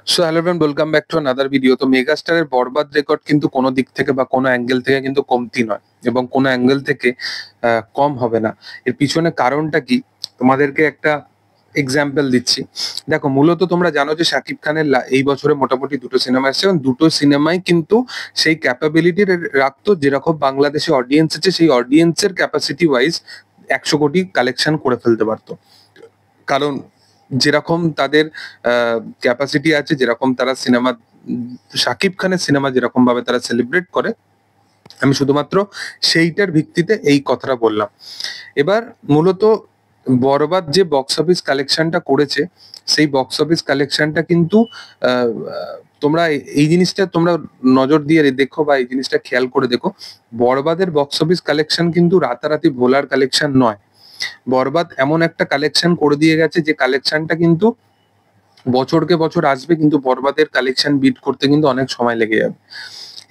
So hello everyone, welcome back to another video. তো মেগাস্টারের বরবাদ record কিন্তু কোনো দিক থেকে বা কোনো অ্যাঙ্গেল থেকে কিন্তু কমতি নয় এবং কোনো অ্যাঙ্গেল থেকে কম হবে না। এর পিছনে কারণটা কি তোমাদেরকে একটা এক্সাম্পল দিচ্ছি। দেখো, মূলত তোমরা জানো যে শাকিব খানের এই বছরে মোটামুটি দুটো সিনেমা এসেছে এবং দুটো সিনেমাই কিন্তু সেই ক্যাপাবিলিটি রাখতো যেরকম বাংলাদেশে অডিয়েন্স আছে, সেই অডিয়েন্সের ক্যাপাসিটি ওয়াইজ 100 কোটি কালেকশন করে ফেলতে পারতো। কারণ যেরকম তাদের ক্যাপাসিটি আছে, যেরকম তারা সিনেমা, শাকিব খানের সিনেমা যেরকম ভাবে তারা সেলিব্রেট করে, আমি শুধুমাত্র সেইটার ভিত্তিতে এই কথাটা বললাম। এবার মূলত বরবাদ যে বক্স অফিস কালেকশনটা করেছে, সেই বক্স অফিস কালেকশনটা কিন্তু তোমরা এই জিনিসটা তোমরা নজর দিয়ে দেখো বা এই জিনিসটা খেয়াল করে দেখো, বরবাদের বক্স অফিস কালেকশন কিন্তু রাতারাতি ভোলার কালেকশন নয়। বরবাদ এমন একটা কালেকশন করে দিয়ে গেছে যে কালেকশনটা কিন্তু বছরকে বছর আসবে, কিন্তু বরবাদের কালেকশন বিট করতে কিন্তু অনেক সময় লেগে যাবে।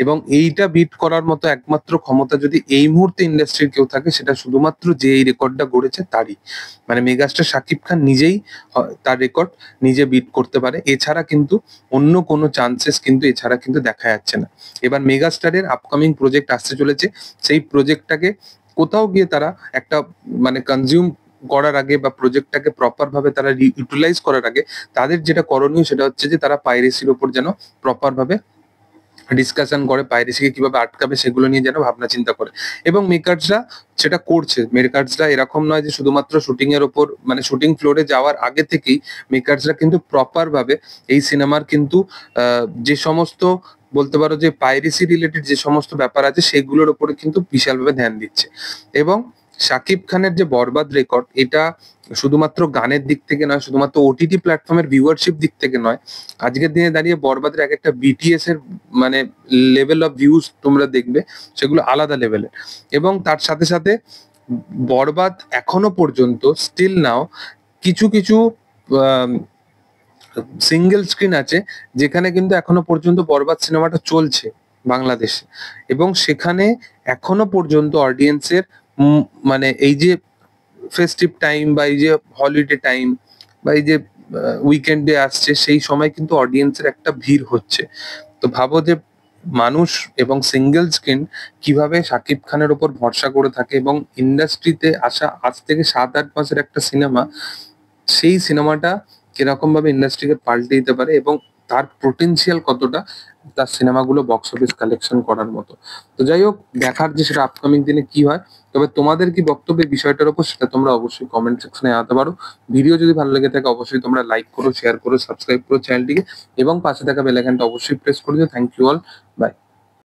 এবং এইটা বিট করার মতো একমাত্র ক্ষমতা যদি এই মুহূর্তে ইন্ডাস্ট্রির কেউ থাকে, সেটা শুধুমাত্র যে এই রেকর্ডটা গড়েছে তারই, মানে মেগাস্টার শাকিব খান নিজেই তার রেকর্ড নিজে বিট করতে পারে। এছাড়া কিন্তু অন্য কোনো চান্সেস কিন্তু এছাড়া কিন্তু দেখা যাচ্ছে না। এবার মেগাস্টারের আপকামিং প্রজেক্ট আসতে চলেছে, সেই প্রজেক্টটাকে কোথাও গিয়ে তারা একটা মানে কনজিউম করার আগে বা প্রজেক্টটাকে প্রপার ভাবে তারা ইউটিলাইজ করার আগে তাদের যেটা করণীয় সেটা হচ্ছে যে তারা পাইরেসির ওপর যেন প্রপার ভাবে ডিসকাশন করে, পাইরেসিকে কিভাবে আটকাবে সেগুলো নিয়ে যেন ভাবনা চিন্তা করে। এবং মেকার্সরা সেটা করছে। মেকার্সরা এরকম নয় যে শুধুমাত্র শুটিং এর ওপর, মানে শুটিং ফ্লোরে যাওয়ার আগে থেকেই মেকার্সরা কিন্তু প্রপার ভাবে এই সিনেমার কিন্তু যে সমস্ত বলতে পারো যে পাইরেসি রিলেটেড যে সমস্ত ব্যাপার আছে সেগুলোর উপরে কিন্তু বিশালভাবে ধ্যান দিচ্ছে। এবং শাকিব খানের যে বরবাদ রেকর্ড, এটা শুধুমাত্র গানের দিক থেকে নয়, শুধুমাত্র ওটিটি প্ল্যাটফর্মের ভিউয়ারশিপ দিক থেকে নয়, আজকের দিনে দাঁড়িয়ে বরবাদের এক একটা বিটিএস এর মানে লেভেল অফ ভিউজ তোমরা দেখবে, সেগুলো আলাদা লেভেলের। এবং তার সাথে সাথে বরবাদ এখনো পর্যন্ত স্টিল নাও কিছু কিছু সিঙ্গেল স্ক্রিন আছে যেখানে কিন্তু এখনো পর্যন্ত বরবাদ সিনেমাটা চলছে বাংলাদেশে, এবং সেখানে এখনো পর্যন্ত অডিয়েন্সের মানে এই যে ফেস্টিভ টাইম বা এই যে হলিডে টাইম বা এই যে উইকেন্ডে আসছে, সেই সময় কিন্তু অডিয়েন্সের একটা ভিড় হচ্ছে। তো ভাবো যে মানুষ এবং সিঙ্গেল স্ক্রিন কিভাবে শাকিব খানের উপর ভরসা করে থাকে, এবং ইন্ডাস্ট্রিতে আসা আজ থেকে 7-8 মাসের একটা সিনেমা, সেই সিনেমাটা কিরকম ভাবে ইন্ডাস্ট্রিকে পাল্টে দিতে পারে এবং তার পোটেনশিয়াল কতটা তার সিনেমাগুলো বক্স অফিস কালেকশন করার মতো। তো যাই হোক, দেখার যে সেটা আপকামিং দিনে কি হয়। তবে তোমাদের কি বক্তব্য এই বিষয়টার উপর, সেটা তোমরা অবশ্যই কমেন্ট সেকশনে জানাতে পারো। ভিডিও যদি ভালো লেগে থাকে অবশ্যই তোমরা লাইক করো, শেয়ার করো, সাবস্ক্রাইব করো চ্যানেলটিকে, এবং পাশে থাকা বেল আইকনটা অবশ্যই প্রেস করে দিও। Thank you all, by.